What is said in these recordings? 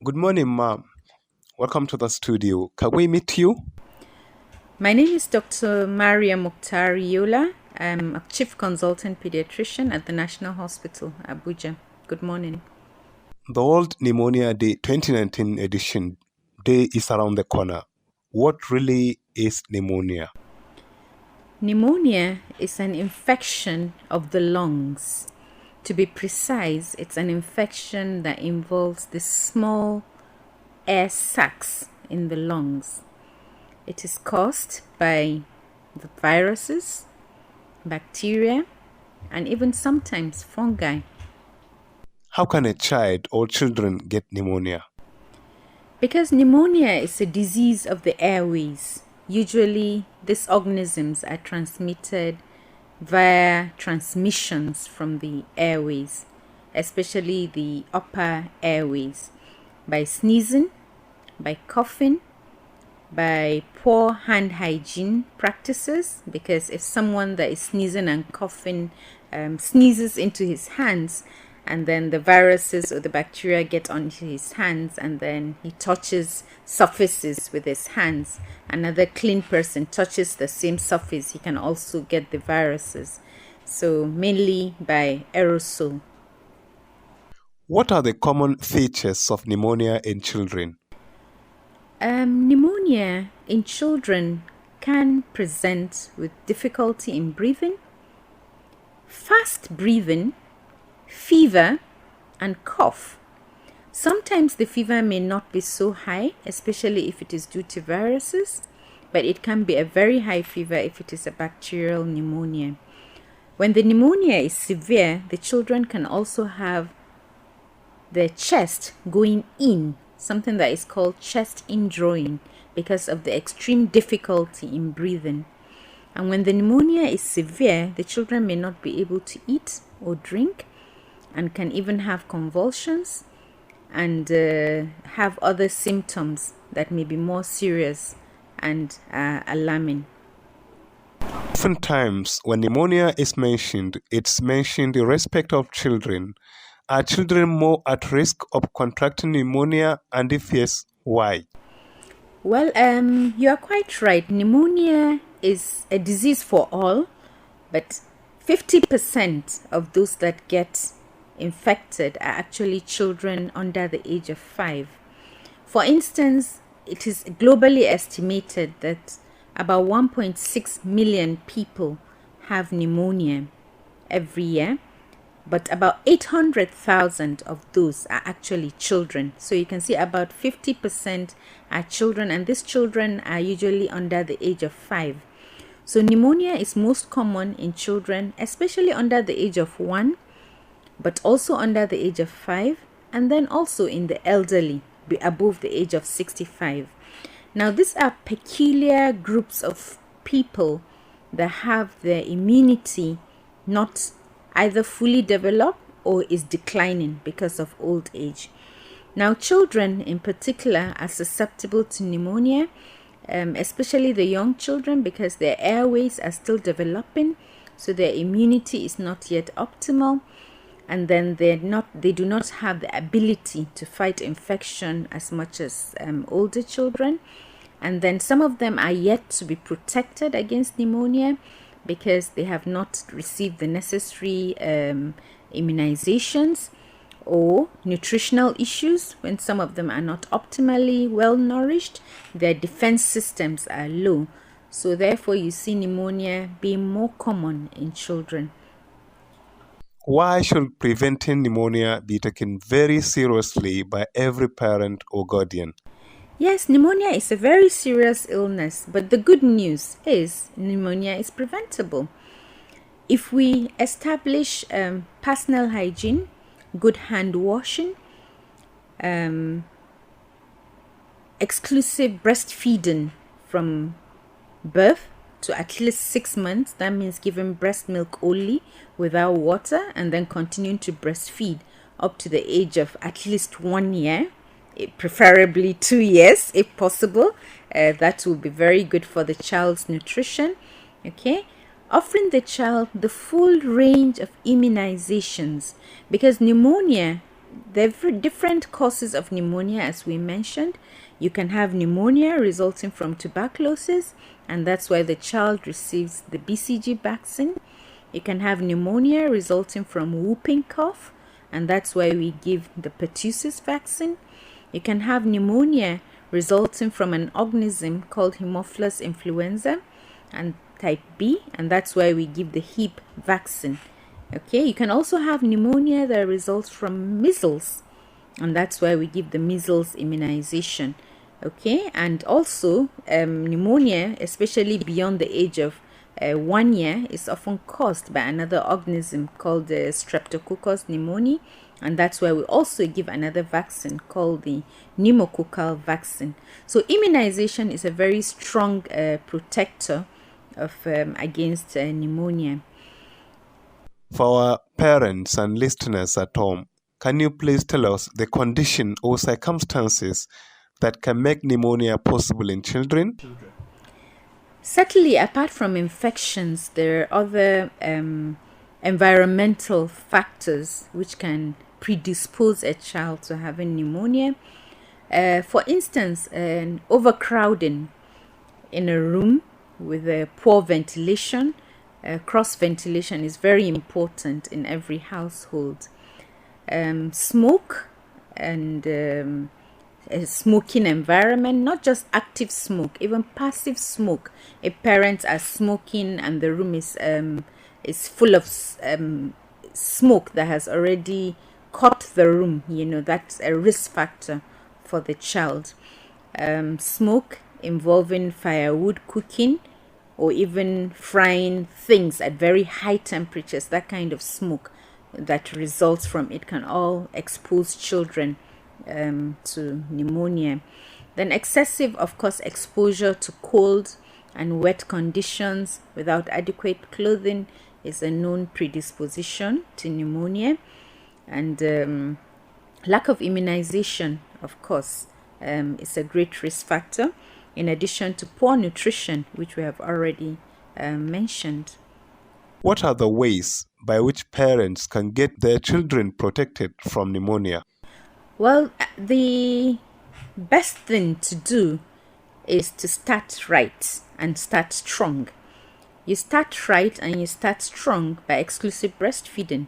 Good morning, ma'am. Welcome to the studio. Can we meet you? My name is Dr Mariam Muntari-Yola. I'm a Chief Consultant Pediatrician at the National Hospital Abuja. Good morning. The World Pneumonia Day 2019 edition day is around the corner. What really is pneumonia? Pneumonia is an infection of the lungs. To be precise, it's an infection that involves the small air sacs in the lungs. It is caused by the viruses, bacteria, and even sometimes fungi. How can a child or children get pneumonia? Because pneumonia is a disease of the airways, usually these organisms are transmitted via transmissions from the airways, especially the upper airways, by sneezing, by coughing, by poor hand hygiene practices, because if someone that is sneezing and coughing sneezes into his hands, and then the viruses or the bacteria get onto his hands, and then he touches surfaces with his hands, another clean person touches the same surface, he can also get the viruses. So mainly by aerosol. What are the common features of pneumonia in children? Pneumonia in children can present with difficulty in breathing, fast breathing, fever, and cough. Sometimes the fever may not be so high, especially if it is due to viruses, but it can be a very high fever if it is a bacterial pneumonia. When the pneumonia is severe, the children can also have their chest going in, something that is called chest indrawing, because of the extreme difficulty in breathing. And when the pneumonia is severe, the children may not be able to eat or drink, and can even have convulsions and have other symptoms that may be more serious and alarming. Oftentimes, when pneumonia is mentioned, it's mentioned irrespective of children. Are children more at risk of contracting pneumonia, and if yes, why? Well, you are quite right. Pneumonia is a disease for all, but 50% of those that get infected are actually children under the age of 5. For instance, it is globally estimated that about 1.6 million people have pneumonia every year, but about 800,000 of those are actually children. So you can see about 50% are children, and these children are usually under the age of 5. So pneumonia is most common in children, especially under the age of 1, but also under the age of 5, and then also in the elderly above the age of 65. Now, these are peculiar groups of people that have their immunity not either fully developed or is declining because of old age. Now, children in particular are susceptible to pneumonia, especially the young children, because their airways are still developing, so their immunity is not yet optimal, and then they do not have the ability to fight infection as much as older children. And then some of them are yet to be protected against pneumonia because they have not received the necessary immunizations, or nutritional issues. When some of them are not optimally well nourished, their defense systems are low. So therefore you see pneumonia being more common in children. Why should preventing pneumonia be taken very seriously by every parent or guardian? Yes, pneumonia is a very serious illness, but the good news is pneumonia is preventable. If we establish personal hygiene, good hand washing, exclusive breastfeeding from birth to at least 6 months, that means giving breast milk only without water, and then continuing to breastfeed up to the age of at least 1 year, preferably 2 years if possible. That will be very good for the child's nutrition. Okay, offering the child the full range of immunizations, because pneumonia there are different causes of pneumonia, as we mentioned. You can have pneumonia resulting from tuberculosis, and that's why the child receives the BCG vaccine. You can have pneumonia resulting from whooping cough, and that's why we give the pertussis vaccine. You can have pneumonia resulting from an organism called Haemophilus influenza and type B, and that's why we give the hip vaccine. Okay, you can also have pneumonia that results from measles, and that's why we give the measles immunization. Okay, and also pneumonia, especially beyond the age of 1 year, is often caused by another organism called the Streptococcus pneumoniae, and that's why we also give another vaccine called the pneumococcal vaccine. So immunization is a very strong protector of against pneumonia. For our parents and listeners at home, can you please tell us the condition or circumstances that can make pneumonia possible in children? Certainly, apart from infections, there are other environmental factors which can predispose a child to having pneumonia. For instance, an overcrowding in a room with a poor ventilation. Cross ventilation is very important in every household. Smoke and a smoking environment, not just active smoke, even passive smoke. If parents are smoking and the room is full of smoke that has already caught the room, that's a risk factor for the child. Smoke involving firewood cooking or even frying things at very high temperatures, that kind of smoke that results from it can all expose children to pneumonia. Then excessive, of course, exposure to cold and wet conditions without adequate clothing is a known predisposition to pneumonia. And lack of immunization, of course, is a great risk factor, in addition to poor nutrition, which we have already mentioned. What are the ways by which parents can get their children protected from pneumonia? Well, the best thing to do is to start right and start strong. You start right and you start strong by exclusive breastfeeding.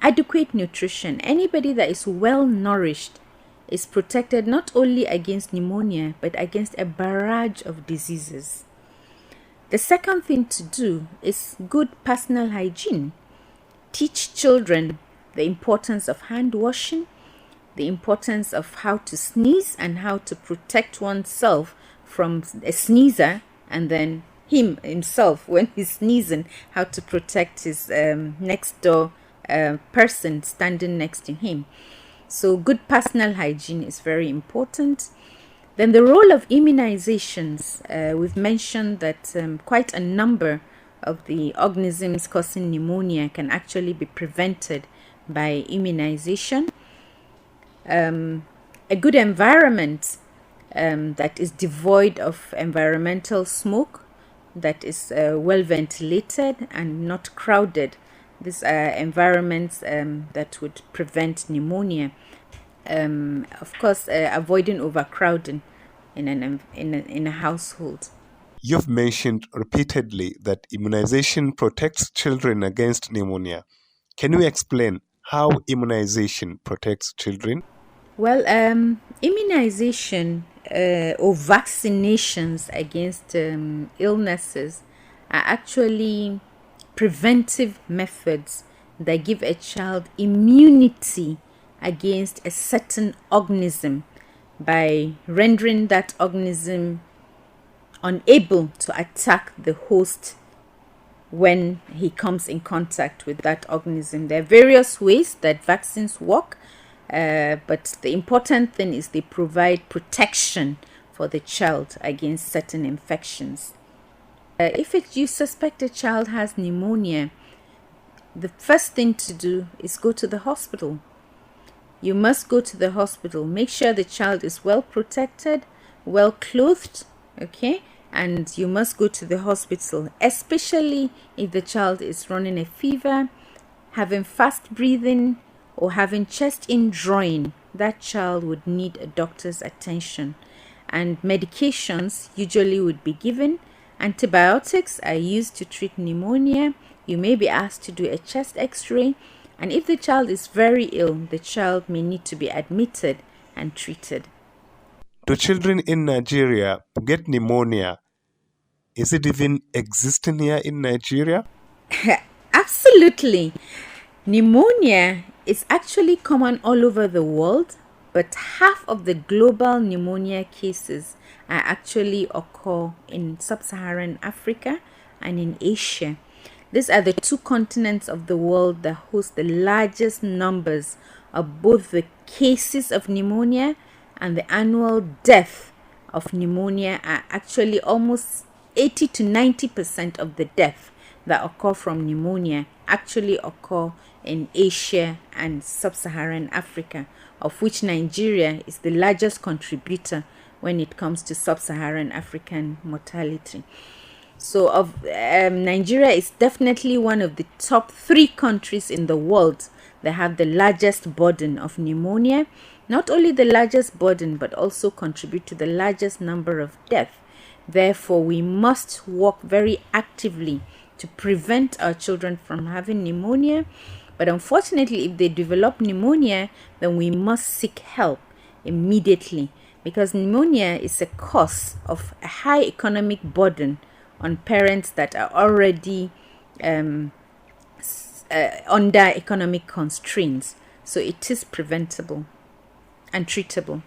Adequate nutrition. Anybody that is well nourished is protected not only against pneumonia but against a barrage of diseases. The second thing to do is good personal hygiene. Teach children the importance of hand washing, the importance of how to sneeze and how to protect oneself from a sneezer, and then himself when he's sneezing, how to protect his next door person standing next to him. So good personal hygiene is very important. Then the role of immunizations. We've mentioned that quite a number of the organisms causing pneumonia can actually be prevented by immunization. A good environment that is devoid of environmental smoke, that is well ventilated and not crowded. These are environments that would prevent pneumonia. Of course, avoiding overcrowding in a household. You've mentioned repeatedly that immunization protects children against pneumonia. Can you explain how immunization protects children? Well, immunization or vaccinations against illnesses are actually preventive methods that give a child immunity against a certain organism by rendering that organism unable to attack the host when he comes in contact with that organism. There are various ways that vaccines work, but the important thing is they provide protection for the child against certain infections. If you suspect a child has pneumonia, the first thing to do is go to the hospital. You must go to the hospital. Make sure the child is well protected, well clothed, okay? And you must go to the hospital, especially if the child is running a fever, having fast breathing, or having chest indrawing, that child would need a doctor's attention. And medications usually would be given. Antibiotics are used to treat pneumonia. You may be asked to do a chest x-ray. And if the child is very ill, the child may need to be admitted and treated. Do children in Nigeria get pneumonia? Is it even existing here in Nigeria? Absolutely. Pneumonia is actually common all over the world, but half of the global pneumonia cases are actually occur in sub-Saharan Africa and in Asia. These are the two continents of the world that host the largest numbers of both the cases of pneumonia and the annual death of pneumonia. Are actually almost 80 to 90% of the death that occur from pneumonia actually occur in Asia and sub-Saharan Africa, of which Nigeria is the largest contributor when it comes to sub-Saharan African mortality. So Nigeria is definitely one of the top 3 countries in the world that have the largest burden of pneumonia. Not only the largest burden, but also contribute to the largest number of deaths. Therefore, we must work very actively to prevent our children from having pneumonia. But unfortunately, if they develop pneumonia, then we must seek help immediately, because pneumonia is a cause of a high economic burden on parents that are already under economic constraints. So it is preventable and treatable.